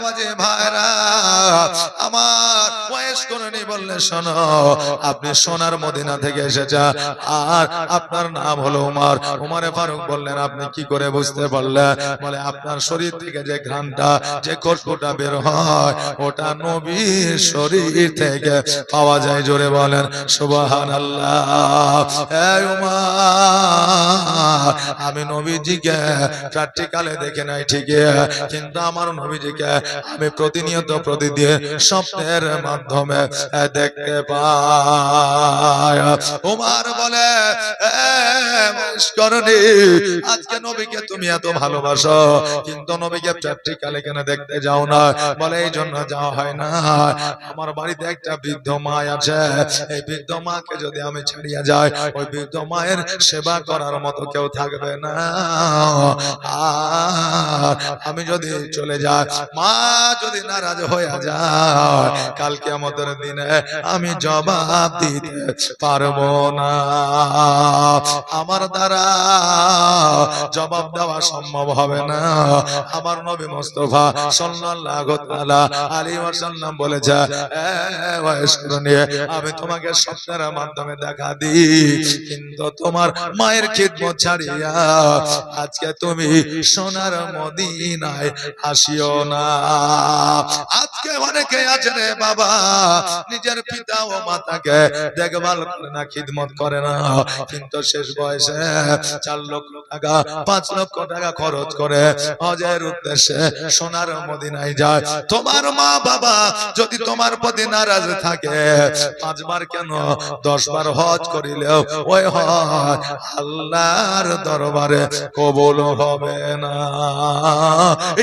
বাবাজি ভাইরা আমার ওয়াইস করনি বললে শোনো আপনি সোনার মদিনা থেকে এসেছেন আর আপনার নাম হলো উমর। উমরে ফারুক বললেন আপনি কি করে বুঝতে পারলেন? বলে আপনার শরীর থেকে যে ঘ্রাণটা যে খুশবুটা বের হয় ওটা নবীর শরীর থেকে পাওয়া যায়। জোরে বলেন সুবহানাল্লাহ। এই উমর আমি নবীজিকে প্র্যাকটিক্যালে দেখে নাই ঠিকই, কিন্তু আমার নবীজিকে আমি প্রতিনিয়ত প্রতিদিন স্বপ্নের মাধ্যমে দেখতে পাই। উমর বলে আজকে নবীকে তুমি এত ভালোবাসো কিন্তু নবীকে প্র্যাকটিক্যালে কেন দেখতে যাও না? বলে এই জন্য যাওয়া হয় না, আমার বাড়িতে একটা বৃদ্ধ মা আছে, এই বৃদ্ধ মাকে যদি আমি ছাড়িয়ে যাই ওই বৃদ্ধ মায়ের সেবা করার মতো কেউ থাকবে না। আর আমি যদি চলে যাই মা যদি নারাজ হয়ে যায় কালকে আমাদের দিনে আমি জবাব দিতে পারবো না, আমার দ্বারা জবাব দেওয়া সম্ভব হবে না। আমার নবী মুস্তাফা সাল্লাল্লাহু তাআলা আলাইহি ওয়াসাল্লাম বলেছে আমি তোমাকে স্বপ্নের মাধ্যমে দেখা দিই কিন্তু তোমার মায়ের খিদমত ছাড়িয়া আজকে তুমি সোনার মদিনায় আসিও না। আজকে অনেকে আছে রে বাবা নিজের পিতা ও মাতাকে দেখভাল করে না, খিদমত করে না, কিন্তু শেষ বয়সে 4 লক্ষ টাকা 5 লক্ষ টাকা খরচ করে হজের উদ্দেশ্যে সোনার মদিনায় যায়। তোমার মা বাবা যদি তোমার প্রতি নারাজ থাকে 5 বার কেন 10 বার হজ করিলেও ওই হজ আল্লাহর দরবারে কবুল হবে না।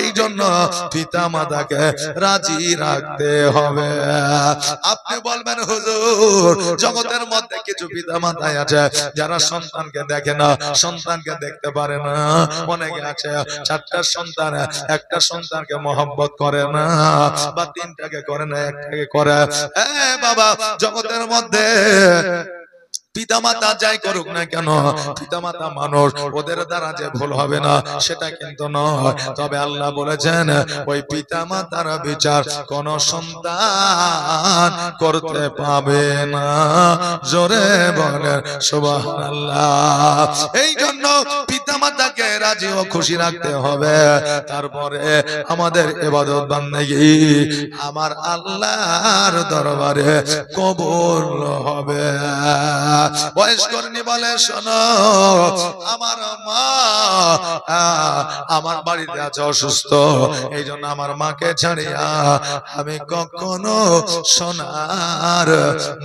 এই জন্য পিতা মাতাকে রাজি রাখতে হবে। আপনি বলবেন হুজুর জগতের মধ্যে কিছু পিতা মাতাই আছে যারা সন্তানকে দেখে না, সন্তানকে দেখতে পারে না। অনেকে আছে 4টা সন্তান, একটা সন্তানকে মহব্বত করে না, বা 3টাকে করে না, একটাকে করে। বাবা জগতের মধ্যে পিতামাতা যাই করুক না কেন, পিতামাতা মানুষ, ওদের দ্বারা যে ভুল হবে না সেটা কিন্তু নয়। তবে আল্লাহ বলেছেন ওই পিতামাতার বিচার কোন সন্তান করতে পাবে না। জোরে বলেন সুবহানাল্লাহ। এই জন্য পিতামাতাকে রাজি ও খুশি রাখতে হবে, তারপরে আমাদের ইবাদত বান্দেগি আমার আল্লাহর দরবারে কবুল হবে। বয়স করনি বলে শোনো আমার মা আমার বাড়িতে আছে অসুস্থ, এই জন্য আমার মাকে ছাড়িয়া আমি কখনো সোনার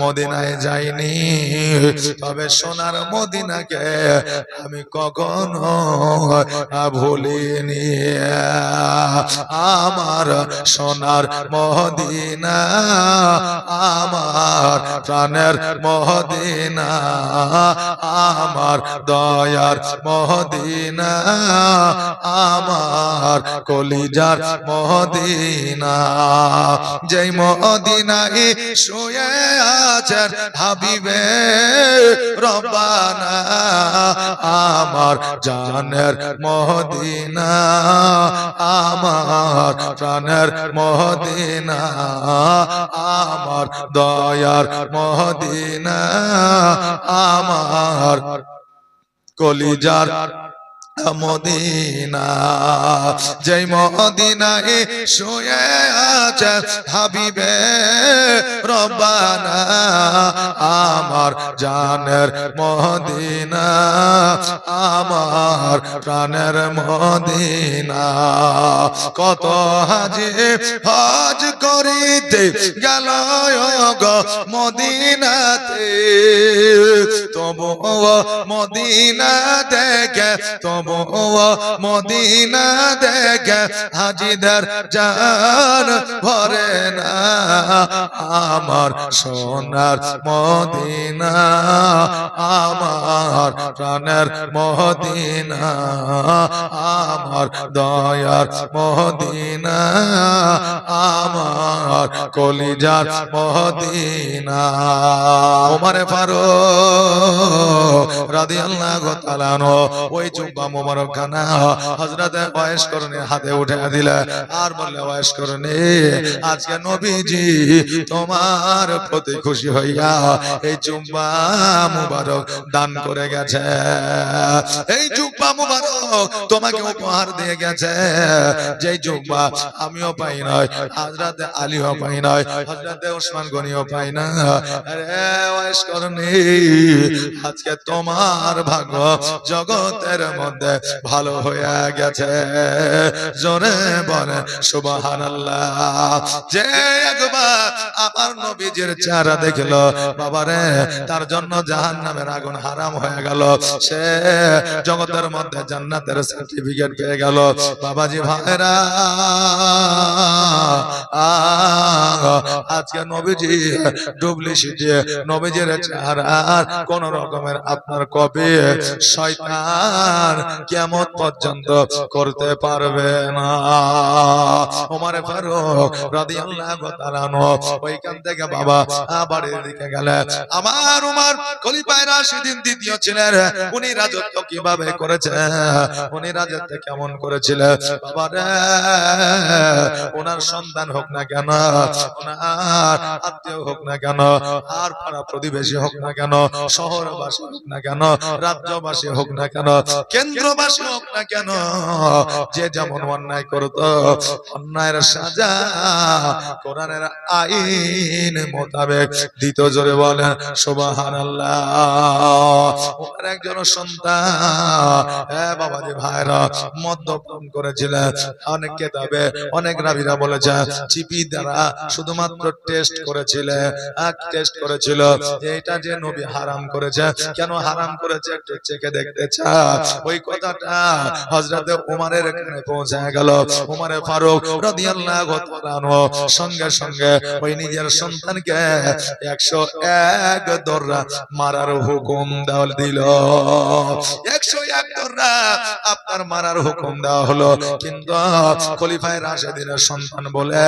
মদিনায় যাইনি। তবে সোনার মদিনাকে আমি কখনো ভুলিনি। আমার সোনার মদিনা আমার প্রাণের মদিনা আমার দয়ার মদিনা আমার কলিজার মদিনা। যেই মদিনায় শুয়ে আছেন হাবিবে রব্বানা আমার জানের মদিনা আমার প্রাণের মদিনা আমার দয়ার মদিনা আমার কলিজার মদিনা। যেই মদিনায় শুয়ে আছে হাবিবে রব্বানা আমার জানের মদিনা আমার প্রাণের মদিনা। কত হাজি হজ করিতে গেল গো মদিনাতে, তবু মদিনা দেখে তবু মদিনা দেখে হাজিদের জান ভরে না। আমার সোনার মদিনা আমার প্রাণের মদিনা আমার দয়ার মদিনা আমার কলিজার মদিনা। ওমরে ফারুক রাদিয়াল্লাহু তাআলা আনহু ওই জুব্বা মোবারক খানা হযরত ওয়াইস করণীর হাতে উঠে দিলেন আর বললেন, ওয়াইস করণী, আজকে নবীজি তোমার প্রতি খুশি হইয়া এই জুব্বা মোবারক দান করে গেছে। এই জুব্বা মোবারক তোমাকে উপহার দিয়ে গেছে, যে জুব্বা আমিও পাই নাই, হযরত আলীও পাই নাই, হযরত ওসমান গনিও পাই না। আরে ওয়াইস করণী, আজকে তোমার ভাগ্য জগতের মধ্যে ভালো হয়ে গেছে। জোরে বলে সুবহানাল্লাহ। যে একবার আমার নবীজির চেহারা দেখলো, বাবারে, তার জন্য জাহান্নামের আগুন হারাম হয়ে গেল, সে জগতের মধ্যে জান্নাতের সার্টিফিকেট পেয়ে গেল। বাবাজি ভাইরা, আজকে নবীজি ডুপ্লিসিটি নবীজির চেহারার কোন রকমের আপনার কপি শয়তান কিয়ামত পর্যন্ত করতে পারবে না। ওমরে ফারুক রাদিয়াল্লাহু তাআলা আনহু ওইখান থেকে বাবা বাড়ির দিকে গেলেন। আমার উমর খলিফায়ে রাশিদিন দ্বিতীয় ছিলেন, উনি রাজত্ব কিভাবে করেছেন, উনি রাজত্ব কেমন করেছিলেন বাবারে, ওনার সন্তান হোক না কেন, ওনার আত্মীয় হোক না কেন, আর পাড়া প্রতিবেশী হোক না কেন, শহরবাসী হোক না কেন, রাজ্যবাসী হোক না কেন, কেন্দ্রবাসী হোক না কেন, যে যেমন অন্যায় করতো, অন্যায়ের সাজা কোরআনের আইন মোতাবেক দিত। জোরে বলেন সুবহানাল্লাহ। ওনার একজন সন্তান, হ্যাঁ বাবাজি ভাইরা, মদ্যপান করেছিলেন। অনেক কেতাবে অনেক রাবীরা বলেছে চিপি দ্বারা শুধুমাত্র টেস্ট করেছিলেন, টেস্ট করেছিল এটা যে নবী হারাম করেছে, কেন হারাম করেছে একটু চেখে দেখতে চায়। ওই কথাটা হযরতে ওমরের কানে পৌঁছে গেল। ওমরে ফারুক রাদিয়াল্লাহু তাআলা আনহু সঙ্গে সঙ্গে ওই নিজের সন্তানকে 101 দররা মারার হুকুম দিল। 101 দররা আপনার মারার হুকুম দেওয়া হলো। কিন্তু খলিফায়ে রাশিদিনের সন্তান বলে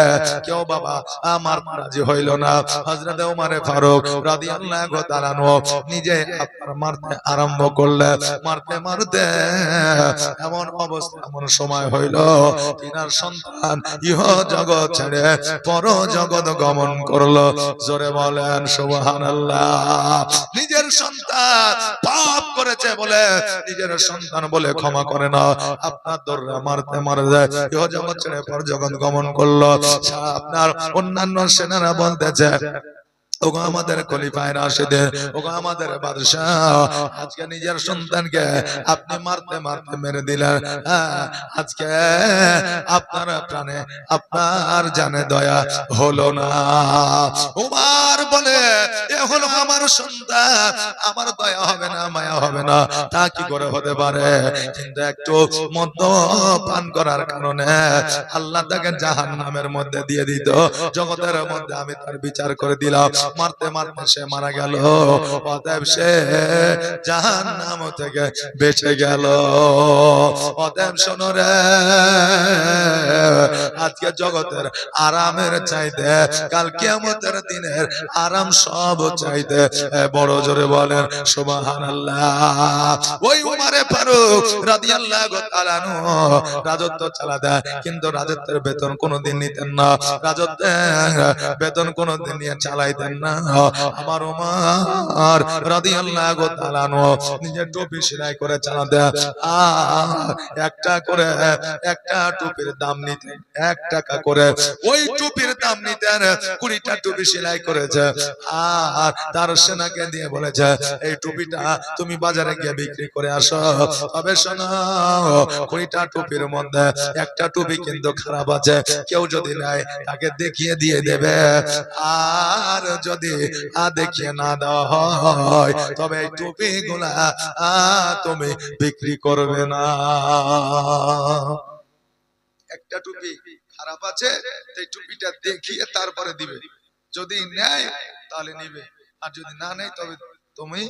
কেউ বাবা আমার রাজি হইল না। হযরতে ওমরে ফারুক রাদিয়াল্লাহু তাআলা আনহু নিজে আপনার মারতে আরম্ভ করলেন। মারতে মারতে এমন অবস্থা, এমন সময় হইল তিনার সন্তান ইহ জগৎ ছেড়ে পর জগৎ গমন করলো। জোরে বলেন সুবহানাল্লাহ। নিজের সন্তান পাপ করেছে বলে নিজের সন্তান বলে ক্ষমা করে না, আপনার দররা মারতে মারতে ইহ জগৎ ছেড়ে পর জগৎ গমন করলো। আপনার অন্যান্য সেনারা বলতেছে, ওগো আমাদের খলিফায়ে রাশিদিন, ওগো আমাদের বাদশাহ, আজকে নিজের সন্তানকে আপনি মারতে মারতে মেরে দিলেন। আজকে আপনার প্রাণে, আপনার জানে দয়া হলো না। ওমর বলে, এ হলো আমার সন্তান, আমার দয়া হবে না, মায়া হবে না, তা কি করে হতে পারে? কিন্তু একটু মদ্য পান করার কারণে আল্লাহ তাকে জাহান্নামের মধ্যে দিয়ে দিত, জগতের মধ্যে আমি তার বিচার করে দিলাম। মারতে মারতে সে মারা গেল, অতএব সে জাহান্নাম থেকে বেঁচে গেল। অতএব শোনো রে, আজকে জগতের আরামের চাইতে কাল কিয়ামতের দিনের আরাম সব চাইতে বড়। জোরে বলেন সুবহানাল্লাহ। ওই উমরে ফারুক রাদিয়াল্লাহু তাআলা আনহু রাজত্ব চালাতেন, কিন্তু রাজত্বের বেতন কোনোদিন নিতেন না, রাজত্বের বেতন কোনোদিন নিয়ে চালাইতেন না। আমার উমর রাদিয়াল্লাহু তাআলা আনহু নিজের টুপি সেলাই করে চালাতেন, আর একটা টুপির দাম নিতেন 1 টাকা করে। ওই টুপির দাম নিতেন, 20টা টুপি সেলাই করেছে, আর তার সেনাকে দিয়ে বলেছে এই টুপিটা তুমি বাজারে গিয়ে বিক্রি করে আসো। তবে শোনো, 20টা টুপির মধ্যে একটা টুপি কিন্তু খারাপ আছে, কেউ যদি নেয় তাকে দেখিয়ে দিয়ে দেবে, আর যদি দেখিয়ে না দেওয়া হয় তবে এই টুপিগুলা তুমি বিক্রি করবে না। একটা টুপি খারাপ আছে, এই টুপিটা দেখিয়ে তারপরে দিবে, যদি নেয় তাহলে নিবে, আর যদি না নেয় তবে তুমি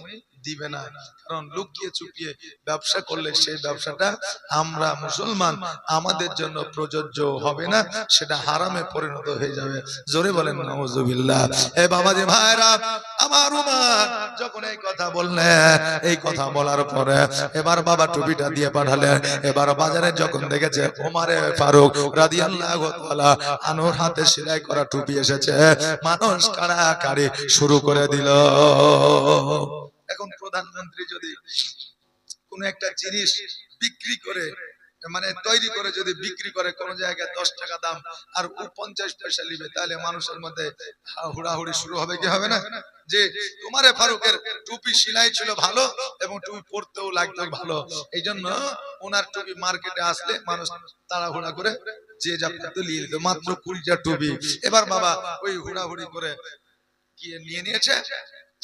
দিবে না। কারণ লুকিয়ে চুপিয়ে ব্যবসা করলে সেই ব্যবসাটা আমরা মুসলমান আমাদের জন্য প্রযোজ্য হবে না, সেটা হারামে পরিণত হয়ে যাবে। জোরে বলেন নাউজুবিল্লাহ। এ বাবাজি ভাইরা, আমার উমর যখন এই কথা বললেন, এই কথা বলার পরে এবার বাবা টুপিটা দিয়ে পাঠালেন। এবার বাজারে যখন দেখেছে ওমরে ফারুক রাদিয়াল্লাহু তাআলা আনহুর হাতে সেলাই করা টুপি এসেছে, মানুষ কাড়াকাড়ি শুরু করে দিল। এখন প্রধানমন্ত্রী যদি কোন একটা জিনিস বিক্রি করে, মানে তৈরি করে যদি বিক্রি করে কোন জায়গায় 10 টাকা দাম আর ও 50 পয়সা নিবে, তাহলে মানুষের মধ্যে হুড়াহুড়ি শুরু হবে কি হবে না? যে তোমারে ফারুকের টুপি সেলাই ছিল ভালো এবং টুপি পরতেও লাগতো ভালো, এই জন্য ওনার টুপি মার্কেটে আসলে মানুষ তাড়াহুড়া করে যে যা পেতো নিয়ে নিত। মাত্র 20টা টুপি। এবার বাবা ওই হুড়াহুড়ি করে কি নিয়ে নিয়েছে,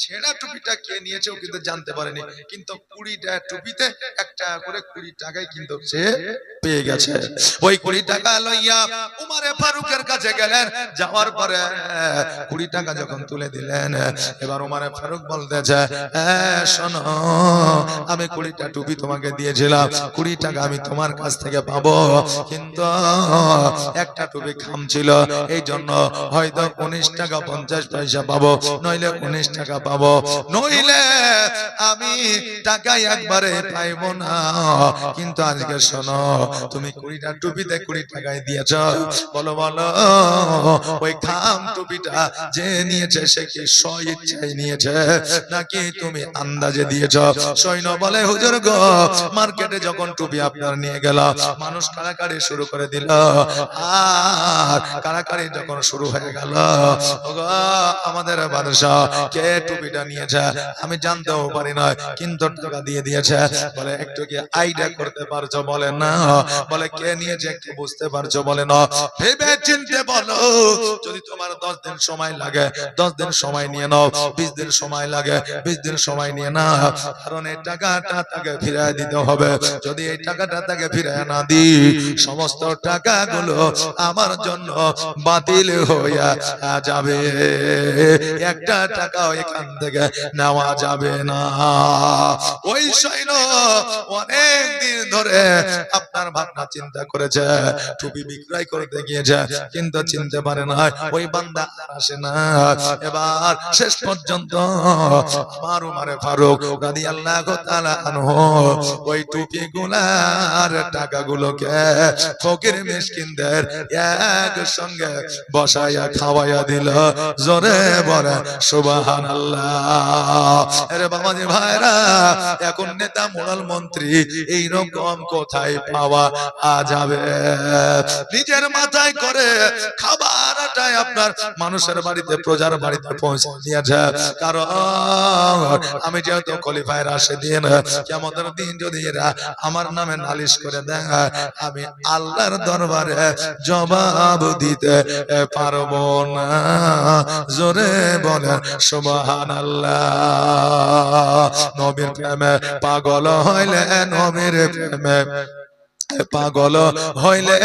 ছেঁড়া টুপিটা কে নিয়েছে ও কিন্তু জানতে পারেনি, কিন্তু 20টা টুপিতে 1 টাকা করে 20 টাকায় কিন্তু সে পেয়ে গেছে। ওই 20 টাকা লইয়া উমারে ফারুকের কাছে গেলেন, যাওয়ার পরে 20 টাকা যখন তুলে দিলেন, এবার উমারে ফারুক বলতেছে, শোনো, আমি 20টা টুপি তোমাকে দিয়েছিলাম, 20 টাকা আমি তোমার কাছ থেকে পাবো, কিন্তু একটা টুপি খাম ছিল, এই জন্য হয়তো 19 টাকা 50 পয়সা পাবো, নইলে 19 টাকা পাবো, নইলে আমি টাকা একবারে পাইবো না। কিন্তু আজকে শোনো, তুমি 20টা টুপিতে 20 টাকায় দিয়েছ, বলো বলো ওই খাম টুপিটা যে নিয়েছে সে কি স্বইচ্ছায় নিয়েছে নাকি তুমি আন্দাজে দিয়েছ? সৈন্য বলে, হুজুর গো, মার্কেটে যখন টুপি আপনার নিয়ে গেল, মানুষ কাড়াকাড়ি শুরু করে দিল, আর কাড়াকাড়ি যখন শুরু হয়ে গেল, আমাদের বাদশাহ কে টুপিটা নিয়েছে আমি জানতেও পারি না, কিন্তু টাকা দিয়ে দিয়েছে। বলে, একটু কি আইডিয়া করতে পারছো? বলে না। বলে, কে নিয়েছে একটু বুঝতে পারছো? বলে না। ভেবে চিন্তে বলো, যদি তোমার 10 দিন সময় লাগে 10 দিন সময় নিয়ে নাও, 20 দিন সময় লাগে 20 দিন সময় নিয়ে নাও, কারণ এই টাকাটা তাকে ফিরিয়ে দিতে হবে। যদি এই টাকাটা তাকে ফিরিয়ে না দিই, সমস্ত টাকাগুলো আমার জন্য বাতিল হইয়া যাবে, একটা টাকাও এখান থেকে নেওয়া যাবে না। ওই সৈন্য অনেক দিন ধরে আপনার ভাবনা চিন্তা করেছে, টুপি বিক্রয় করতে গিয়েছে, কিন্তু চিনতে পারে না ওই বান্দা আসে না। এবার শেষ পর্যন্ত আমার উমরে ফারুক রাদিয়াল্লাহু তাআলা আনহু ওই টুপিগুলার টাকাগুলোকে ফকির মিসকিনদের এক সঙ্গে বসায়া খাওয়াইয়া দিল। জোরে বলে সুবহানাল্লাহ। আরে বাবাজি ভাইরা, এখন নেতা মোড়াল মন্ত্রী এই রকম কোথায় পাওয়া যাবে? নিজের মাথায় করে খাবারটাই আপনার মানুষের বাড়িতে, প্রজার বাড়িতে পৌঁছে দিয়েছে। কারণ আমি যেহেতু খলিফায়ে রাশিদিন, কিয়ামতের দিন যদি এরা আমার নামে নালিশ করে দেয়, আমি আল্লাহর দরবারে জবাব দিতে পারবো না। জোরে বলে সুবহানাল্লাহ। নবীর প্রেমে পাগল হইলে, নবীর প্রেমে পাগল হইলে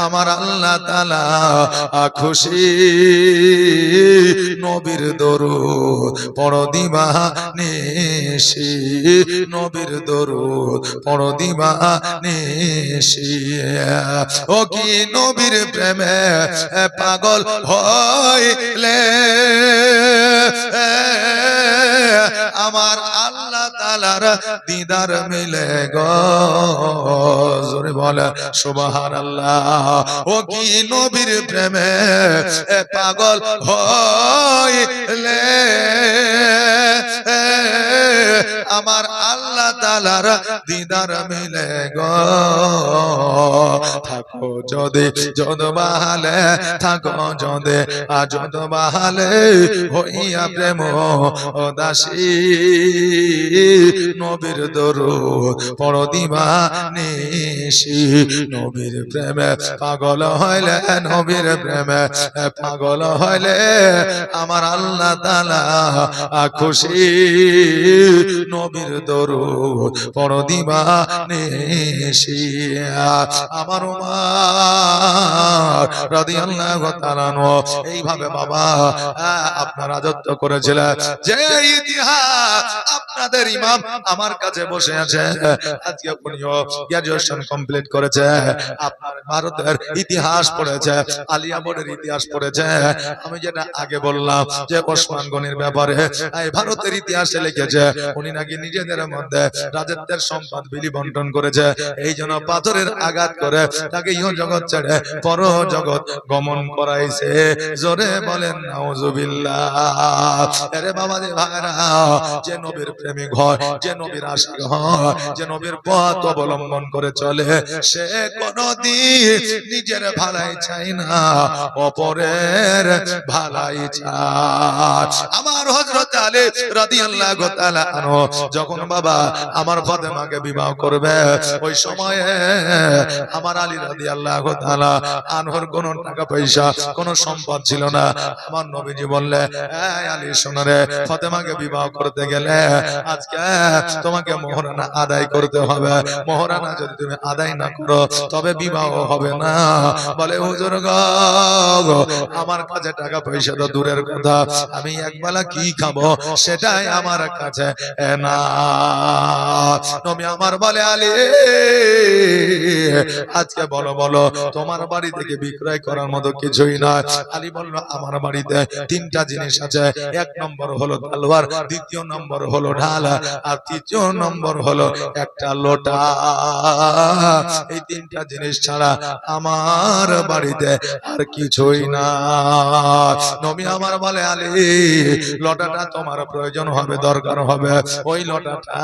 আমার আল্লাহ তাআলা খুশি। নবীর দরুদ পড়ো দিবানিশি, নবীর দরুদ পড়ো দিবানিশি। ও কি নবীর প্রেমে পাগল হইলে আমার আল্লাহ তাআলার দিদার মিলে গো। জোরে বলে সুবহানাল্লাহ। ও কি নবীর প্রেমে পাগল হইলে আমার আল্লাহ তাআলার দিদার মিলে গো। থাকো যদি যদবাহালে, থাকো যদি যদবাহালে, হইয়া প্রেম দাসী। নবীর দরুদ পড়ো দিবানিশি, নবীর প্রেমে পাগল হইলে, নবীর প্রেমে পাগল হইলে আমার আল্লাহ তাআলা খুশি। নবীর দরুদ পড়ো দিবানিশি। আমার উমর রাদিয়াল্লাহু তাআলা এইভাবে বাবা আপনার রাজত্ব করেছিলেন, যে ইতিহাস আপনাদের ইমাম ইমাম আমার কাছে বসে আছে, আজকে উনিও গ্র্যাজুয়েশন কমপ্লিট করেছে, আপনার ভারতের ইতিহাস পড়েছে, আলিয়া বোর্ডের ইতিহাস পড়েছে। আমি যেটা আগে বললাম যে ওসমান গনির ব্যাপারে এই ভারতের ইতিহাসে লিখেছে উনি নাকি নিজেদের মধ্যে রাজত্বের সম্পদ বিলি বন্টন করেছে, এই জন্য পাথরের আঘাত করে তাকে ইহ জগৎ ছেড়ে পর জগৎ গমন করাইছে। জোরে বলেন নাউজুবিল্লাহ। আরে বাবা রে ভাইরা, যে নবীর প্রেমিক হয়, যে নবীর আশিক হয়, যে নবীর পথ অবলম্বন করে চলে, সে কোনদিন নিজের ভালাই চাই না, অপরের ভালাই চায়। আমার হযরত আলী রাদিয়াল্লাহু তাআলা আনহু যখন বাবা আমার ফাতেমাকে বিবাহ করবে, ওই সময়ে আমার আলী রাদিয়াল্লাহু তাআলা আনহুর কোনো টাকা পয়সা কোনো সম্পদ ছিল না। আমার নবীজি বললে, এই আলী শোনো রে, ফাতেমাকে বিবাহ করতে গেলে আজকে তোমাকে মোহরানা আদায় করতে হবে, মোহরানা যদি তুমি আদায় না করো তবে বিবাহ হবে না। বলে হুজুর গো, আমার কাছে টাকা পয়সা তো দূরের কথা, আমি একবেলা কি খাবো সেটাই আমার কাছে না। নবী আমার বলে, আলী আজকে বলো বলো তোমার বাড়ি থেকে বিক্রয় করার মতো কিছুই না। আলী বলল, আমার বাড়িতে তিনটা জিনিস আছে, এক নম্বর হলো তলোয়ার, দ্বিতীয় নম্বর হলো ঢাল, আর তৃতীয় নম্বর হলো একটা লোটা। এই তিনটা জিনিস ছাড়া আমার বাড়িতে আর কিছুই না। নবী আমার বলে, আলী লোটাটা তোমার প্রয়োজন হবে, দরকার হবে, ওই লোটাটা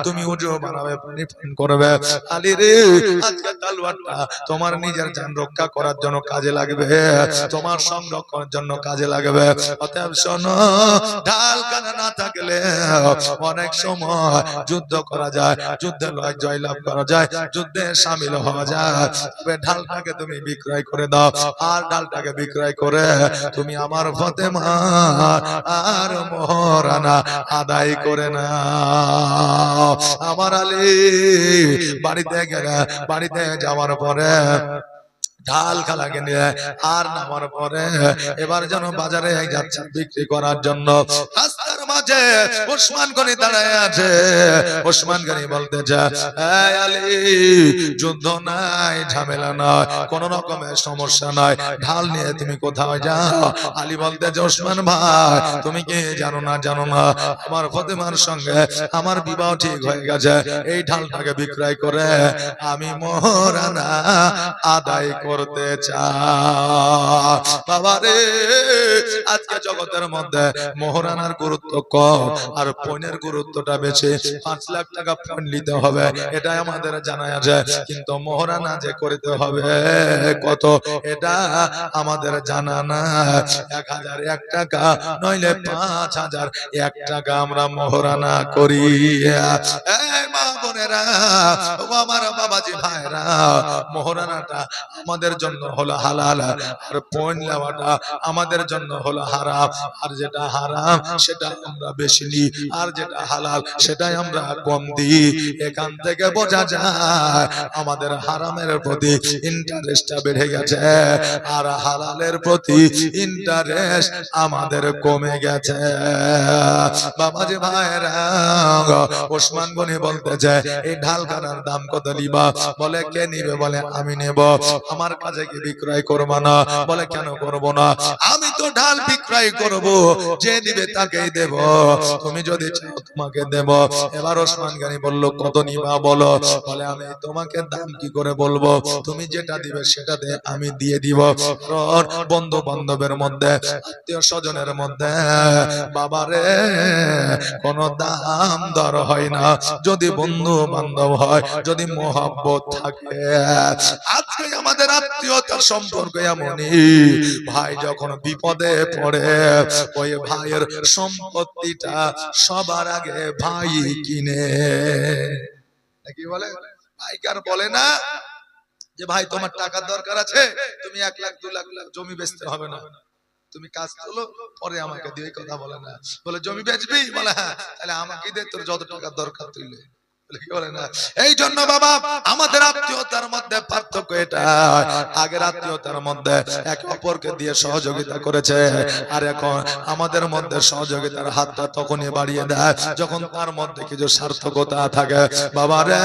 তুমি উজু বানাবে, পানি পান করবে। আলী রে, আজকে তলোয়ারটা তোমার নিজের জান রক্ষা করার জন্য কাজে লাগবে, তোমার সংরক্ষণের জন্য কাজে লাগবে। অতএব শোনো, ঢাল কানা না থাকলে অনেক সময় যুদ্ধ করা যায়, যুদ্ধে জয়লাভ করা যায়, যুদ্ধে শামিল হওয়া যায়। তবে ঢালটাকে তুমি বিক্রয় করে দাও, আর ঢালটাকে বিক্রয় করে তুমি আমার ফাতেমা আর মোহরানা আদায় করে না। আমার আলী বাড়িতে গেলে, বাড়িতে যাওয়ার পরে ঢাল খালাকে নিয়ে আর নামার পরে এবার যেন বাজারে যাচ্ছে বিক্রি করার জন্য। রাস্তার মাঝে ওসমান গনি দাঁড়ায় আছে। ওসমান গনি বলতেছে, এই আলী, যুদ্ধ নাই, ঝামেলা নাই, কোন রকমের সমস্যা নাই, ঢাল নিয়ে তুমি কোথাও যাও। আলী বলতেছে, ওসমান ভাই, তুমি কি জানো না, জানো না আমার ফাতেমার সঙ্গে আমার বিবাহ ঠিক হয়ে গেছে, এই ঢালটাকে বিক্রয় করে আমি মোহরানা আদায় করতে চাই। বাবা রে, আজকে জগতের মধ্যে মোহরানার গুরুত্ব কম আর পণের গুরুত্বটা বেশি। 5 লাখ টাকা পণ নিতে হবে, এটা আমাদের জানা আছে, কিন্তু মোহরানা যে করতে হবে কত, এটা আমাদের জানা না। 1001 টাকা নইলে 5001 টাকা আমরা মোহরানা করি। এই মা বোনেরা, আমার বাবাজি ভাইরা, মোহরানাটা আমাদের জন্য হলো হালাল, আর পণ নেওয়াটা আমাদের জন্য হলো হারাম। আর যেটা হারাম সেটা আমরা বেশি নিই, আর যেটা হালাল সেটাই আমরা কম দিই। এখান থেকে বোঝা যায় আমাদের হারামের প্রতি ইন্টারেস্টটা বেড়ে গেছে, আর হালালের প্রতি ইন্টারেস্ট আমাদের কমে গেছে। বাবাজি ভাইরা, ওসমান গনি বলতেছে, এই ঢাল কানার দাম কত নিবা? বলে, কে নিবে? বলে, আমি নেব। আমার কাছে কি বিক্রয় করবো না? বলে, কেন করবো না? আমি তো ঢাল বিক্রয় করব, যে নিবে তাকেই দেব, তুমি যদি চাও তোমাকে দেব। এবার ওসমান গনি বলল, কত নিবা বলো? বলে, আমি তোমাকে দাম কি করে বলবো, তুমি যেটা দিবে সেটাতে আমি দিয়ে দিব। বন্ধু বান্ধবের মধ্যে, আত্মীয় স্বজনের মধ্যে বাবারে কোন দাম দর হয় না, যদি বন্ধু বান্ধব হয়, যদি মোহাব্বত থাকে। আজকে আমাদের আত্মীয়তার সম্পর্ক এমনই, ভাই যখন বিপদে পড়ে ওই ভাইয়ের সম্পত্তিটা সবার আগে ভাই কিনে। কি বলে ভাইকে? আর বলে না যে ভাই তোমার টাকার দরকার আছে, তুমি 1 লাখ 2 লাখ জমি বেচতে হবে না, তুমি কাজ করলো পরে আমাকে দিয়ে, কথা বলে না। বলে, জমি বেচবি? বলে, হ্যাঁ। তাহলে আমাকে দে, তোর যত টাকার দরকার তুই লে। এই জন্য বাবা আমাদের আত্মীয়তার মধ্যে পার্থক্য এটা, আগের আত্মীয়তার মধ্যে একে অপরকে দিয়ে সহযোগিতা করেছে, আর এখন আমাদের মধ্যে সহযোগিতার হাতটা তখনই বাড়িয়ে দেয় যখন তার মধ্যে কিছু সার্থকতা থাকে। বাবা রে,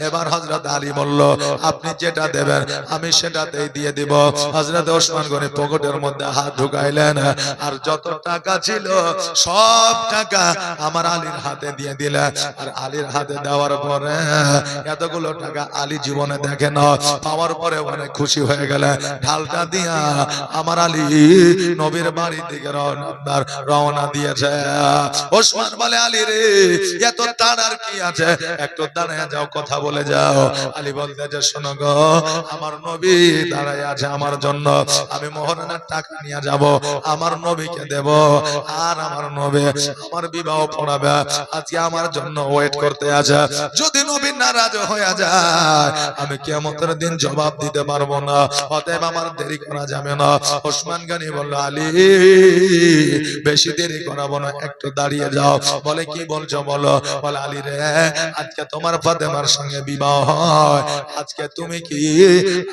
এবার হযরত আলী বলল আপনি যেটা দেবেন আমি সেটাতেই দিয়ে দিব। হযরত ওসমান গনি পকেটের মধ্যে হাত ঢুকাইলেন, আর যত টাকা ছিল সব টাকা আমার আলীর হাতে দিয়ে দিলেন। আর আলীর হাতে দেওয়ার পরে এতগুলো টাকা আলী জীবনে দেখে না, পাওয়ার পরে অনেক খুশি হয়ে গেলেন। ঢালটা দিয়া আমার আলী নবীর বাড়ির দিকে রওনা দিয়েছে। ওসমান বলে আলী রে, এত তাড়ার কি আছে, একটু দাঁড়ায় যাও, কথা বলে যাও। আলী বলতে যে শোনো গো, আমার নবী দাঁড়ায় আছে আমার জন্য, আমি মোহরানার টাকা নিয়ে যাব, আমার নবীকে দেব, আর আমার নবী আমার বিবাহ পড়াবে, আজকে আমার জন্য ওয়েট করতে আছে। যদি নবী নারাজ হয়ে যায় আমি কিয়ামতের দিন জবাব দিতে পারবো না, অতএব আমার দেরি করা যাবে না। ওসমান গনি বলল আলী বেশি দেরি করাবো না, একটু দাঁড়িয়ে যাও। বলে কি বলছো বলো। বলে আলী রে, আজকে তোমার ফাতেমার সঙ্গে বিবাহ হয়, আজকে তুমি কি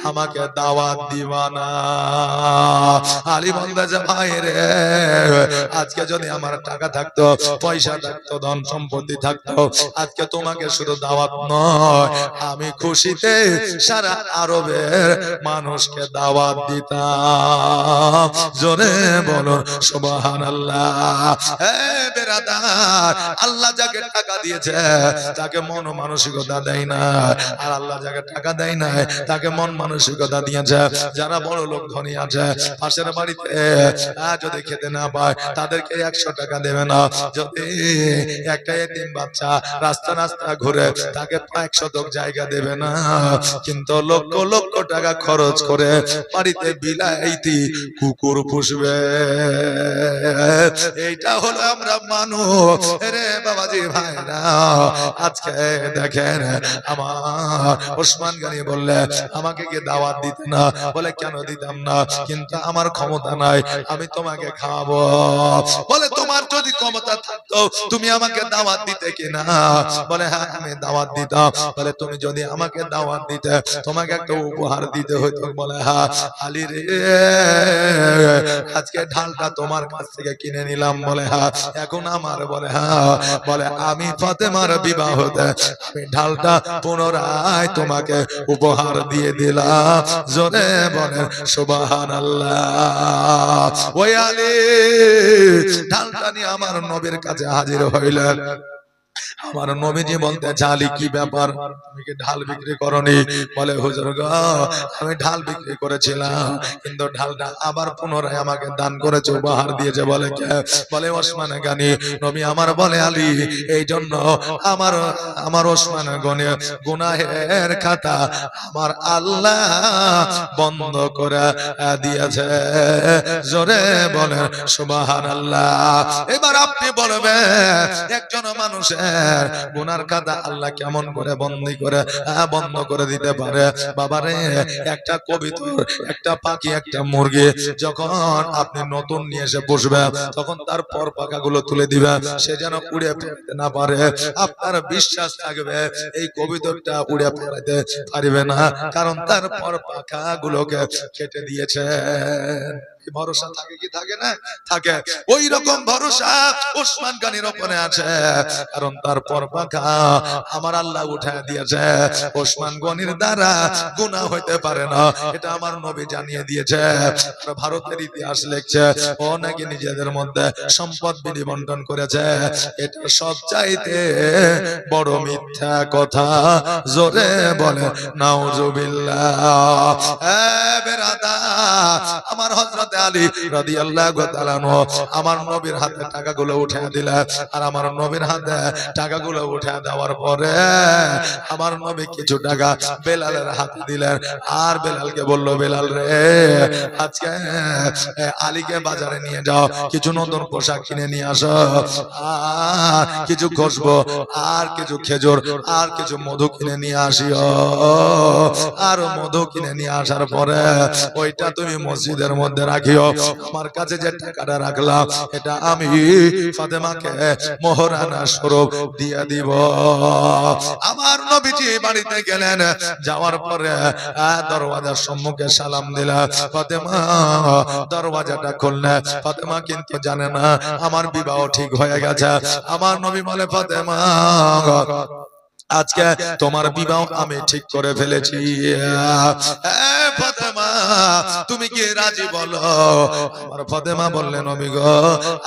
আমাকে দাওয়াত দিবা না? আলী বলতে যে ভাই রে, আজকে যদি আমার টাকা থাকতো, পয়সা থাকতো, ধন সম্পত্তি থাকতো, আজকে তোমাকে শুধু দাওয়াত নয়, আমি খুশিতে সারা আরবের মানুষকে দাওয়াত দিতাম। জোরে বলো সুবহানাল্লাহ। হে বেরাদার, আল্লাহ যাকে টাকা দিয়েছে তাকে মন মানসিকতা দেয় না, আর আল্লাহ যাকে টাকা দেয় না তাকে মন মানসিকতা দিয়েছে। যারা বড় লোক ধনী আছে, পাশের বাড়িতে যদি খেতে না পায় তাদেরকে 100 টাকা দেবে না, যদি একটা এতিম বাচ্চা রাস্তা রাস্তা ঘুরে তাকে 100 জায়গা দেবে না, কিন্তু লক্ষ লক্ষ টাকা খরচ করে বাড়িতে বিলাইতি কুকুর পুষবে। এইটা হলো আমরা মানুষ রে বাবাজি ভাইরা। আজকে দেখেন আমার ওসমান গনি বললে আমাকে কি দাওয়াত দিতে না? বলে কেন দিতাম না, কিন্তু আমার ক্ষমতা নাই, আমি তোমাকে খাওয়াবো। বলে তোমার যদি ক্ষমতা থাকতো তুমি আমাকে দাওয়াত দিতে কিনা? বলে হ্যাঁ আমি দাওয়াত দিতাম। বলে তুমি যদি আমাকে দাওয়াত দিতে তোমাকে একটা উপহার দিতে হইতো। বলে হ্যাঁ। আলী রে, আজকে ঢালটা তোমার কাছ থেকে কিনে নিলাম। বলে হ্যাঁ। এখন আমার? বলে হ্যাঁ। বলে আমি ফাতেমার বিবাহতে আমি ঢালটা পুনরায় তোমাকে উপহার দিয়ে দিলাম। জোরে বলেন সুবহানাল্লাহ। ওই আলী ঢালটা নিয়ে আমার নবীর কাছে হাজির হইলেন। আমার নবীজি বলতে আলী কি ব্যাপার, তুমি কি ঢাল বিক্রি করনি? বলে হুজুর গো, আমি ঢাল বিক্রি করেছিলাম, কিন্তু ঢালটা আবার পুনরায় আমাকে দান করেছে, উপহার দিয়েছে। বলে কে? বলে ওসমান গনি। নবী আমার বলে আলী, এই জন্য আমার ওসমান গনি গুনাহের খাতা আমার আল্লাহ বন্ধ করে দিয়েছে। জোরে বলেন সুবহানাল্লাহ। এবার আপনি বলবেন একজন মানুষের গুনার খাতা আল্লাহ কেমন করে বন্ধ করে দিতে পারে? বাবারে, একটা কবিতর, একটা পাখি, একটা মুরগি যখন আপনি নতুন নিয়ে এসে বসবে তখন তার পর পাখাগুলো তুলে দিবে, সে যেন উড়ে ফেলতে না পারে। আপনার বিশ্বাস থাকবে এই কবিতরটা উড়ে ফেলতে পারবে না, কারণ তার পর পাখাগুলোকে কেটে দিয়েছে। ভরসা থাকে কি থাকে না? থাকে। ওই রকম ভরসা ওসমান গনির উপরে আছে, কারণ তার পর পাখা আমার আল্লাহ উঠায় দিয়েছে। ওসমান গনির দ্বারা গুনাহ হইতে পারে না, এটা আমার নবী জানিয়ে দিয়েছে। ভারতের ইতিহাস লিখছে ও নাকি নিজেদের মধ্যে সম্পদ বিনিবন্টন করেছে, এটা সবচাইতে বড় মিথ্যা কথা। জোরে বলে নাউজুবিল্লাহ। এ বেরাদার, আমার হযরত আলী রাদিয়াল্লাহু তাআলা আমার নবীর হাতে টাকাগুলো উঠে দিলেন, আর আমার নবীর হাতে টাকাগুলো উঠে দেওয়ার পরে আমার নবী কিছু টাকা বেলালের হাতে দিলেন, আর বেলালকে বলল বেলাল রে, আজকে আলীকে বাজারে নিয়ে যাও, কিছু নতুন পোশাক কিনে নিয়ে আসো, আর কিছু খুশবু, আর কিছু খেজুর, আর কিছু মধু কিনে নিয়ে আসিও। আর মধু কিনে নিয়ে আসার পরে ওইটা তুমি মসজিদের মধ্যে রাখিও, আমার কাছে যে টাকাটা রাখলাম এটা আমি ফাতেমাকে মোহরানা স্বরূপ দিয়ে দিব। আমার নবীজি বাড়িতে গেলেন, যাওয়ার পরে দরওয়াজার সম্মুখে সালাম দিলেন, ফাতেমা দরওয়াজাটা খুললেন। ফাতেমা কিন্তু জানে না আমার বিবাহ ঠিক হয়ে গেছে। আমার নবী বলে, ফাতেমা আজকে তোমার বিবাহ আমি ঠিক করে ফেলেছি। ফাতেমা তুমি কি রাজি বলো? আমার ফাতেমা বললেন, নবী গো,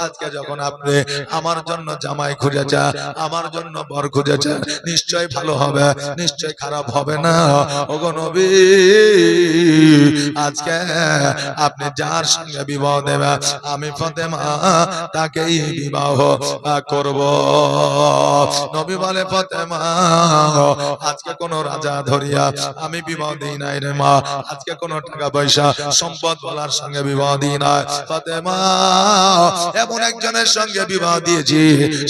আজকে যখন আপনি আমার জন্য জামাই খুঁজেছেন, আমার জন্য বর খুঁজেছেন, নিশ্চয় ভালো হবে, নিশ্চয় খারাপ হবে না। ওগো নবী, আজকে আপনি যার সঙ্গে বিবাহ দেবেন আমি ফাতেমা তাকেই বিবাহ করব। নবী বলে, ফাতেমা আজকে কোন রাজা ধরিয়া আমি বিবাহ দিই নাই রে মা, আজকে কোন টাকা পয়সা সম্পদ বলার সঙ্গে বিবাহ দিই নাই। ফাতেমা এমন একজনের সঙ্গে বিবাহ দিয়েছি,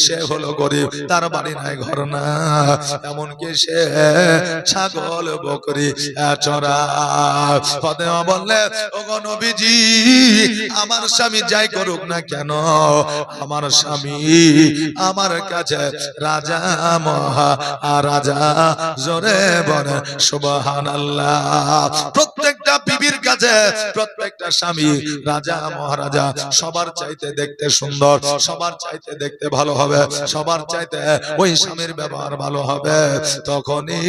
সে হলো গরিব, তার বাড়ি নাই, ঘর না, এমনকি সে ছাগল বকরি চড়ায়। ফাতেমা বললে, ওগো নবীজি, আমার স্বামী যাই করুক না কেন, আমার স্বামী আমার কাছে রাজা, মহা রাজা, জোরে বলে সুবহানাল্লাহ। প্রত্যেকটা বিবির কাছে প্রত্যেকটা স্বামী রাজা, মহারাজা, সবার চাইতে দেখতে সুন্দর, সবার চাইতে দেখতে ভালো হবে, সবার চাইতে ওই স্বামীর ব্যবহার ভালো হবে, তখনই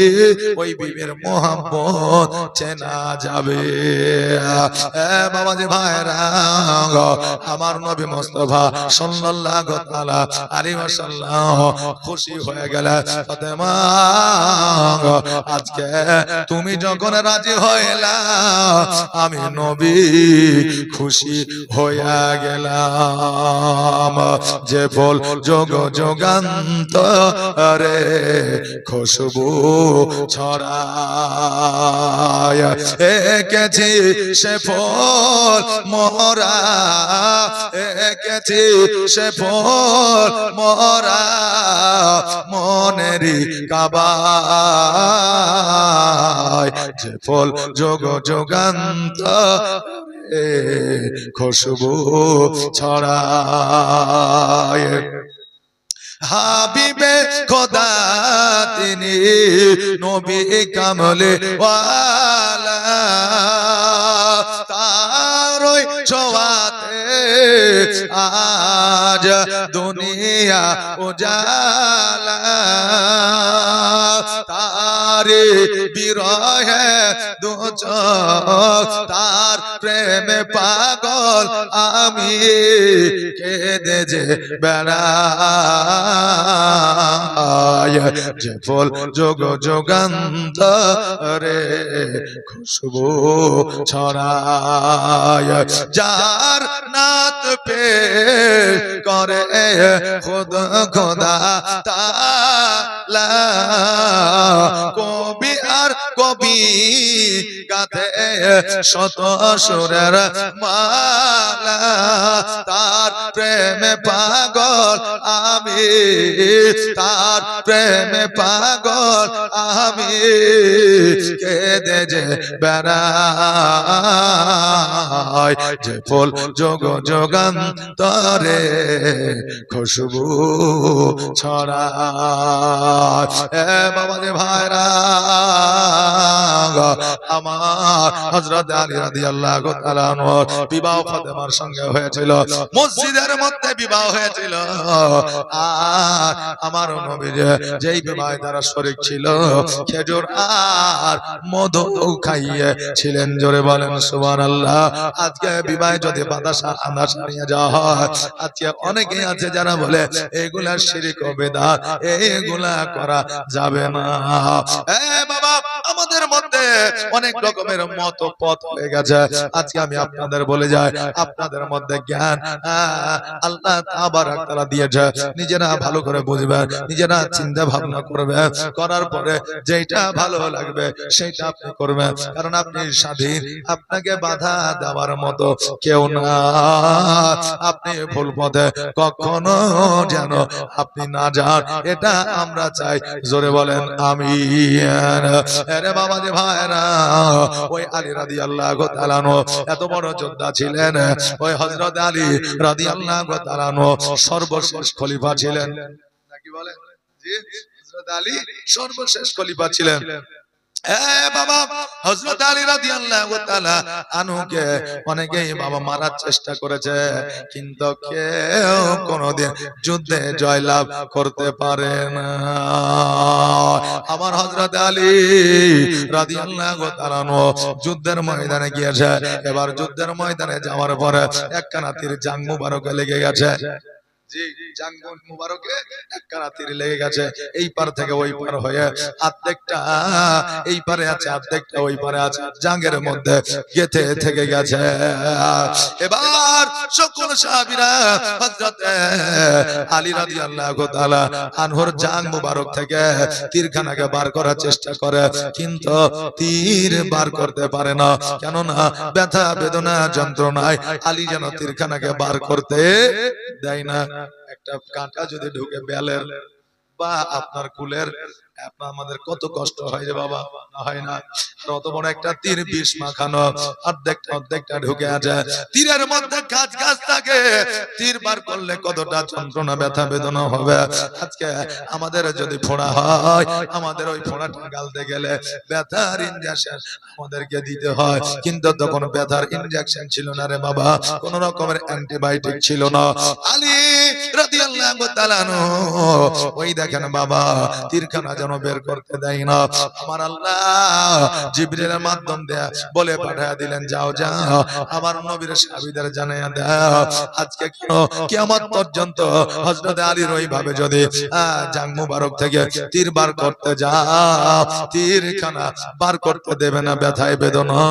ওই বিবির মোহাম্মত চেনা যাবে। বাবাজি ভাইরা, আমার নবী মুস্তাফা সাল্লাল্লাহু তাআলা আলাইহি ওয়াসাল্লাম খুশি হয়ে গেলেন। ফাতেমা আজকে তুমি যখন রাজি হইলা আমি নবী খুশি হইয়া গেলাম। যে ফুল যোগ যোগান্তরে খুশবু ছড়ায়, এঁকেছি সে ফুল মোরা, এঁকেছি সে ফুল মোরা মনেরই কাবায়, যে ফুল যোগ যোগান্তরে খুশবু ছড়ায়। হাবিবে খোদা তিনি নবী কামলে ওয়ালা, তারই ছোঁয়াতে আজ দুনিয়া উজালা, তারে বিরহে দু চোখ, তার প্রেমে পাগল আমি কেঁদে যে বেড়াই, যে ফুল যোগ যোগান্তরে খুশবু ছড়ায়, যার নাত পে করে খুদ খোদা তাআলা, কবি আর কবি গাতে শত সুরের মালা, তার প্রেমে পাগল আমি, তার প্রেমে পাগল আমি কেঁদে যে বেড়াই, যে ফুল যোগ যোগান্তরে খুশবু ছড়ায়। বাবাজি ভাইরা, আমার হযরত আলী রাদিয়াল্লাহু তাআলা আনহুর বিবাহ ফাতেমার সঙ্গে হয়েছিল, মসজিদের মধ্যে বিবাহ হয়েছিল। আর আমার নবী যেই বিবাহে তারা শরীক ছিল, খেজুর আর মধু খাইয়ে ছিলেন। জোরে বলেন সুবহানাল্লাহ। আজকে বিবাহে যদি বাতাসা আনাসা নিয়ে যাওয়া হয়, আজকে অনেকে আছে যারা বলে এগুলা শিরক ও বিদআত, এগুলা করা যাবে না। বাবা, আমাদের মধ্যে অনেক রকমের মত পথ হয়ে গেছে। আজকে আমি আপনাদের বলে যাই, আপনাদের মধ্যে জ্ঞান আল্লাহ তাবারক তাআলা দিয়েছে, নিজেরা ভালো করে বুঝবেন, নিজেরা চিন্তা ভাবনা করবেন, করার পরে যেটা ভালো লাগবে সেটা আপনি করবেন, কারণ আপনি স্বাধীন, আপনাকে বাধা দেওয়ার মতো কেউ না। আপনি ভুল পথে কখনো যেন আপনি না যান, এটা আমরা চাই। জোরে বলেন আমিন। আরে বাবা যে ভাইরা, মায়েরা, ওই আলী রাদিয়াল্লাহু তাআলা আনহু এত বড় যোদ্ধা ছিলেন। ওই হযরত আলী রাদিয়াল্লাহু তাআলা আনহু সর্বশেষ খলিফা ছিলেন। নাকি বলে? জি, হযরত আলী সর্বশেষ খলিফা ছিলেন। বাবা হযরত আলী রাদিয়াল্লাহু তাআলা আনহুকে অনেকেই বাবা মারার চেষ্টা করেছে, কিন্তু কেউ কোনোদিন যুদ্ধে জয়লাভ করতে পারে না। আমার হযরত আলী রাদিয়াল্লাহু তাআলা আনহু যুদ্ধের ময়দানে গিয়েছে। এবার যুদ্ধের ময়দানে যাওয়ার পরে একখানা তীর জাং মুবারকে লেগে গেছে। জি, জাং মুবারকে একখানা তীর লেগে গেছে। এই পার থেকে ওই পার হয়ে অর্ধেকটা এই পারে আছে, অর্ধেকটা ওই পারে আছে, জাঙ্গের মধ্যে গেঁথে থেকে গেছে। এবার সকল সাহাবীরা হযরত আলী রাদিয়াল্লাহু তাআলা আনহুর জাং মুবারক থেকে তীরখানাকে বার করার চেষ্টা করে, কিন্তু তীর বার করতে পারে না। কেননা ব্যথা বেদনা যন্ত্রণায় আলী যেন তীরখানাকে বার করতে দেয় না। একটা কাঁটা যদি ঢুকে বেলের বা আপনার কুলের, আমাদের কত কষ্ট হয় যে বাবা, না হয় না? অত বড় একটা তীর বিষ মাখানো, অর্ধেকটা ঢুকে আছে। তীরের মধ্যে গাছ গাছ থাকে, তীর বার করলে কতটা যন্ত্রণা ব্যথা বেদনা হবে। আজকে আমাদের যদি ফোড়া হয়, আমাদের ওই ফোড়াটা গালতে গেলে ব্যথার ইনজেকশন আমাদেরকে দিতে হয়, কিন্তু তখন ব্যথার ইনজেকশন ছিল না রে বাবা, কোন রকমের অ্যান্টিবায়োটিক ছিল না। আলী রাদিয়াল্লাহু তাআলা আনহু ওই দেখেন বাবা তীরখানা যেন বের করতে দেয় না। আমার আল্লাহ জিবরিলের মাধ্যম দিয়ে বলে পাঠিয়ে দিলেন, যাও যাও আমার নবীর সাহাবীদের জানিয়ে দাও, আজকে কেন কিয়ামত পর্যন্ত হযরত আলীর ওইভাবে যদি জাং মুবারক থেকে তীর বার করতে যাও, তীরখানা বার করতে দেবে না ব্যথায় বেদনা।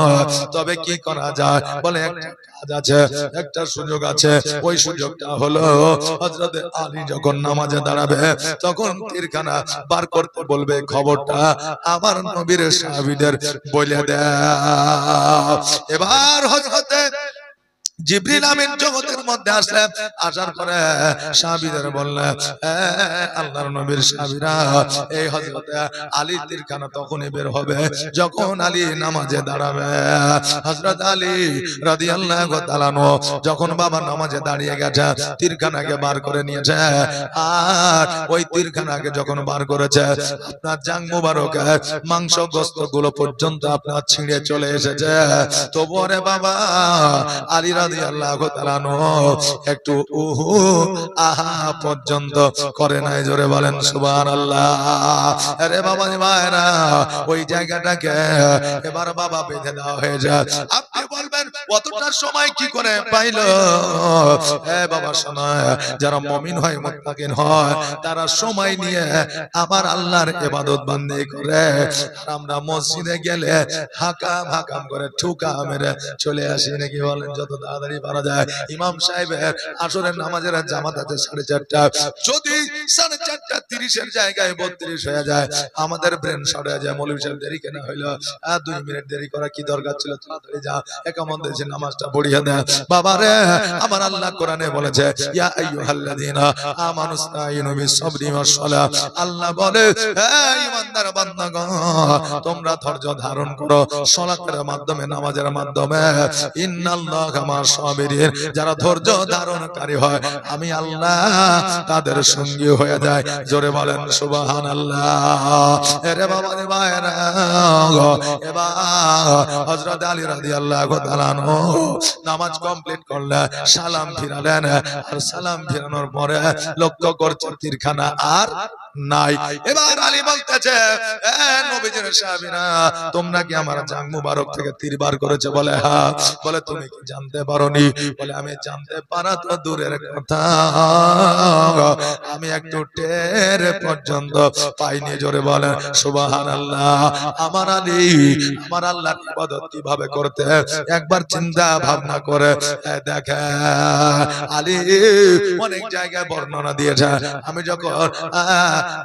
তবে কি করা যায়? বলে একটা কাজ আছে, একটা সুযোগ আছে। ওই সুযোগটা হলো হযরত আলী যখন নামাজে দাঁড়াবে তখন তীরখানা বার করতে বলবে, খবরটা আমার নবীর সাহাবীদের বলে দাও। এবার হযরত জিবরিল আমিন জগতের মধ্যে আসলেন, আসার পরে সাহাবীদের বললেন, আল্লাহর নবীর সাহাবীরা, এই হযরত আলী তীরখানা তখনই বের হবে যখন আলী নামাজে দাঁড়াবে। হযরত আলী রাদিয়াল্লাহু তাআলা আনহু যখন বাবা নামাজে দাঁড়িয়ে গেছে, তীরখানাকে বার করে নিয়েছে, আর ওই তীরখানাকে যখন বার করেছে আপনার জাং মুবারক মাংস গোশত গুলো পর্যন্ত আপনার ছিঁড়ে চলে এসেছে। তবুও রে বাবা আলী রাদিয়াল্লাহু তাআলা আনহু একটু উহু আহা পর্যন্ত করে নাই। জোরে বলেন সুবহানাল্লাহ। আরে বাবা মায়েরা, ওই জায়গাটাকে এবার বাবা বেঁধে দেওয়া হয়ে যায়। আপনি বলবেন কতটা সময় কি করে পাইলো? বাবা শোনো, যারা মুমিন হয় মুত্তাকিন হয় তারা সময় নিয়ে আমার আল্লাহর ইবাদত বান্দি করে। আমরা মসজিদে গেলে হাকাম হাকাম করে ঠুকা মেরে চলে আসি, নাকি বলেন? যত তাড়াতাড়ি পারা যায়। ইমাম সাহেবের আসরের নামাজের জামাত আছে 4:30, যদি 4:30 জায়গায় 32 হয়ে যায়, আমাদের ব্রেন শর্ট হয়ে যায়। মৌলভী সাহেব দেরি কেন হইলো? 2 মিনিট দেরি করা কি দরকার ছিল? তাড়াতাড়ি যা, একামত দিয়েছে, নামাজটা পড়িয়ে দেন। বাবা রে, আমার আল্লাহ কোরআনে বলেছে, ইয়া আইয়ুহাল্লাযীনা আমানুস্তাঈনু বিস-সাবরি ওয়াস-সালাহ। আল্লাহ বলে, হে ঈমানদার বান্দাগণ, তোমরা ধৈর্য ধারণ করো সালাতের মাধ্যমে, নামাজের মাধ্যমে। ইন্নাল্লাহা মা'আস-সাবিরিন, যারা ধৈর্য ধারণকারী হয় আমি আল্লাহ তাদের সঙ্গী হয়ে যায়। জোরে বলেন সুবহানাল্লাহ। এরে বাবা রে ভাইরা, এবার হযরত আলী রাদিয়াল্লাহু তাআলা আনহু নামাজ কমপ্লিট করলেন, সালাম ফিরালেন, আর সালাম ফিরানোর পরে লক্ষ্য করছে তীরখানা আর নাই। এবার আলী বলতেছে, নবীজির সাহাবীরা, তোমরা কি আমার জাং মুবারক থেকে তীর বার করেছে? বলে হ্যাঁ। বলে তুমি কি জানতে পারোনি? বলে আমি জানতে পারা তো দূরের কথা, আমি একটু টের পর্যন্ত পাইনি। জোরে বলেন সুবহানাল্লাহ। আমার আলী আমার আল্লাহর ইবাদত কিভাবে করতে একবার চিন্তা ভাবনা করে দেখে। আলী অনেক জায়গায় বর্ণনা দিয়েছে, আমি যখন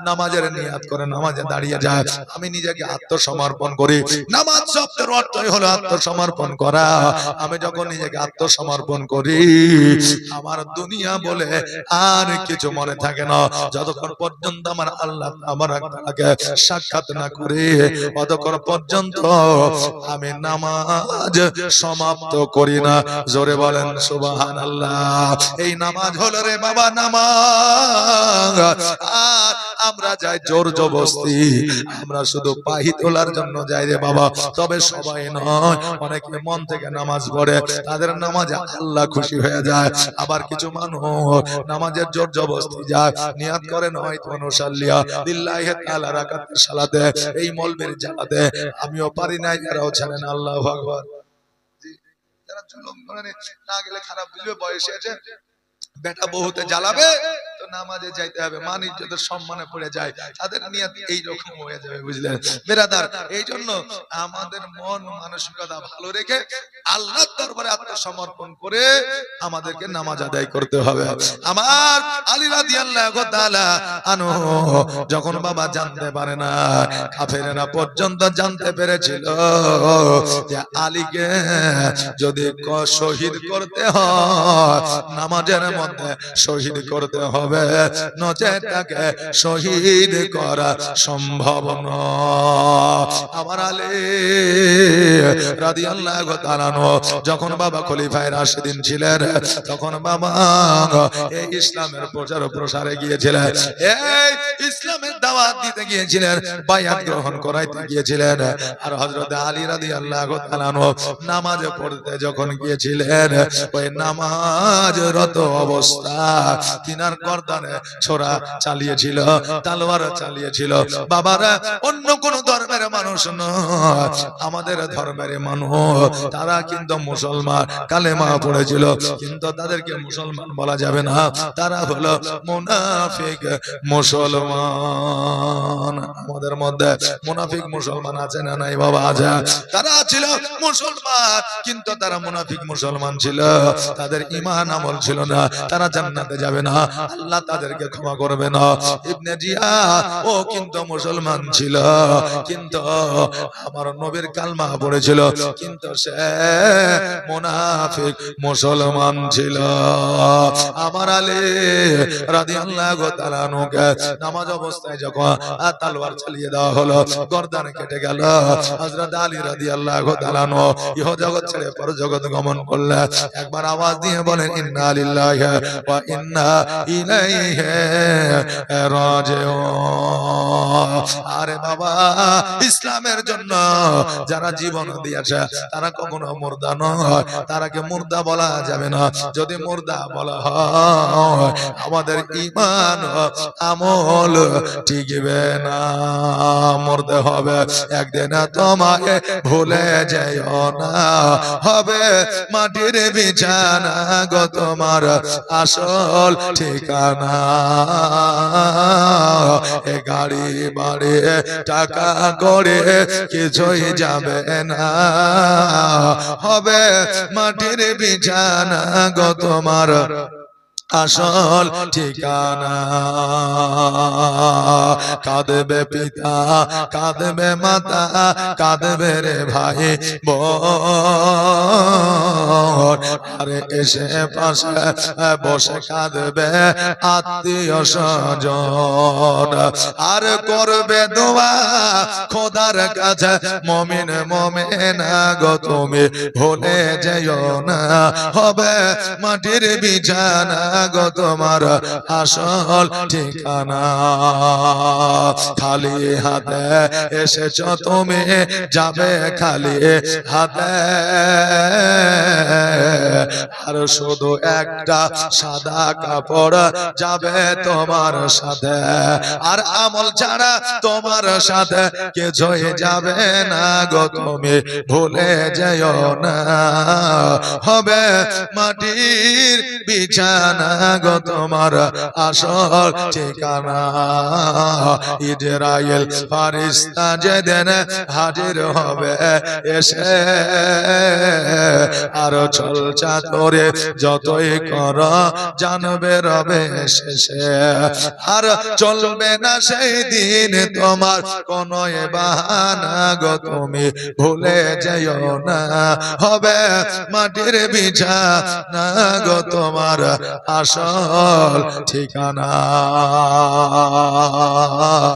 নামাজের নিয়াত করে নামাজে দাঁড়িয়ে যায়, আমি নিজেকে আত্মসমর্পণ করি। নামাজ শব্দের অর্থই হলো আত্মসমর্পণ করা। আমি যখন নিজেকে আত্মসমর্পণ করি, আমার দুনিয়া বলে আর কিছু মনে থাকে না। যতক্ষণ পর্যন্ত আমার আল্লাহ আমার তাআলাকে সাক্ষাৎ না করে, ততক্ষণ পর্যন্ত আমি নামাজ সমাপ্ত করি না। জোরে বলেন সুবহানাল্লাহ। এই নামাজ হলো রে বাবা নামাজ। আর আমরা যাই জোর জবরদস্তি, আমরা শুধু পাহি তোলার জন্য যাই রে বাবা। তবে সবাই নয়, অনেকে মন থেকে নামাজ পড়ে, তাদের নামাজে আল্লাহ খুশি হয়ে যায়। আবার কিছু মানুষ নামাজের জোর জবরদস্তি যায়, নিয়াত করে হয়তো নুসাল্লিয়া লিল্লাহি তাআলা রাকাতের সালাতে, এই মলবের জালাতে আমিও পারি না, এরাও জানেন। আল্লাহু আকবার। যারা জুলুম করে না গেলে খারাপ বলবে, বয়সে আছে বেটা বহুতে জ্বালাবে, তো নামাজে যাইতে হবে, মান ইজ্জতের সম্মানে পড়ে যায়, তাদের নিয়ত এই রকম হয়ে যাবে, বুঝলেন বেরাদার। এই জন্য আমাদের মন মানসিকতা ভালো রেখে আল্লাহর দরবারে আত্মসমর্পণ করে আমাদেরকে নামাজ আদায় করতে হবে। আমার আলী রাদিয়াল্লাহু তাআলা আনহু যখন বাবা জানতে পারে না, কাফেরেরা পর্যন্ত জানতে পেরেছিল যে আলীকে যদি শহীদ করতে হয়, নামাজের মধ্যে শহীদ করতে হবে, নচেৎ তাকে শহীদ করা সম্ভব নয়। আমার আলী রাদিয়াল্লাহু তাআলা যখন বাবা খলিফায়ে রাশিদিন ছিলেন, তখন বাবা এই ইসলামের প্রচার ও প্রসারে গিয়েছিলেন, এই ইসলামের দাওয়াত দিতে গিয়েছিলেন, বায়াত গ্রহণ করাইতে গিয়েছিলেন। আর হযরত আলী রাদিয়াল্লাহু তাআলা নামাজ পড়তে যখন গিয়েছিলেন, ওই নামাজরত অবস্থা তিনার গর্দানে ছোরা চালিয়েছিল, তলোয়ার চালিয়েছিল। বাবারা, অন্য কোন ধর্মের মানুষ নয়, আমাদের ধর্মের মানুষ, তারা কিন্তু মুসলমান, কালেমা পড়েছিল, কিন্তু তাদেরকে মুসলমান বলা যাবে না, তারা হলো মুনাফিক মুসলমান। আমাদের মধ্যে মুনাফিক মুসলমান আছে না নাই বাবা? আছে। তারা ছিল মুসলমান, কিন্তু তারা মুনাফিক মুসলমান ছিল, তাদের ঈমান আমল ছিল না, তারা জান্নাতে যাবে না, আল্লাহ তাদেরকে ক্ষমা করবে না। ইবনে জিয়াদ ও কিন্তু মুসলমান ছিল, কিন্তু আমার নবীর কালমা পড়েছিল, কিন্তু সে মুনাফিক মুসলমান ছিল। আমার আলী রাদিয়াল্লাহু তাআলা আনহুকে নামাজ অবস্থায় যখন তলোয়ার চালিয়ে দেওয়া হলো, গর্দান কেটে গেল, হযরত আলী রাদিয়াল্লাহু তাআলা আনহু ইহ জগৎ ছেড়ে পর জগৎ গমন করলেন। একবার আওয়াজ দিয়ে বলেন, ইন্না লিল্লাহি ওয়া ইন্না ইলাইহি রাজিউন। আরে বাবা, ইসলামের জন্য যারা জীবন দিয়েছে তারা কখনো মুর্দা নয়, তারাকে মুর্দা বলা যাবে না। যদি মুর্দা বলা হয়, আমাদের ঈমান আমল টিকবে না, মরতে হবে। একদিন তোমাকে ভুলে যাইও না, হবে মাটির বিছানা গো তোমার আসল ঠিকানা। এ গাড়ি বাড়ি টাকা করে কিছুই যাবে না, হবে মাটির বিছানা গো তোমার আসল ঠিকানা। কাঁদবে পিতা, কাঁদবে মাতা, কাঁদবে রে ভাই বোন, আরে এসে পাশে বসে কাঁদবে আত্মীয় স্বজন। আর করবে দোয়া খোদার কাছে মুমিন মুমিনা গো তুমি ভুলে যেও না, হবে মাটির বিছানা গো তোমার আসল ঠিকানা। খালি হাতে এসেছো তুমি, যাবে খালি হাতে, আর শুধু একটা সাদা কাপড় যাবে তোমার সাথে, আর আমল ছাড়া তোমার সাথে কিছুই যাবে না গো তুমি ভুলে যেও না, হবে মাটির বিছানা গো তোমার আসল ঠিকানা। ইজরাইল ফেরেশতা যেদিন হাজির হবে এসে, আর চল করে যতই কর জানবে রবে শেষে আর চলবে না সেই দিন তোমার কোনো বাহানা গো তুমি ভুলে যাইও না হবে মাটির বিছানা গো তোমার আসল ঠিকানা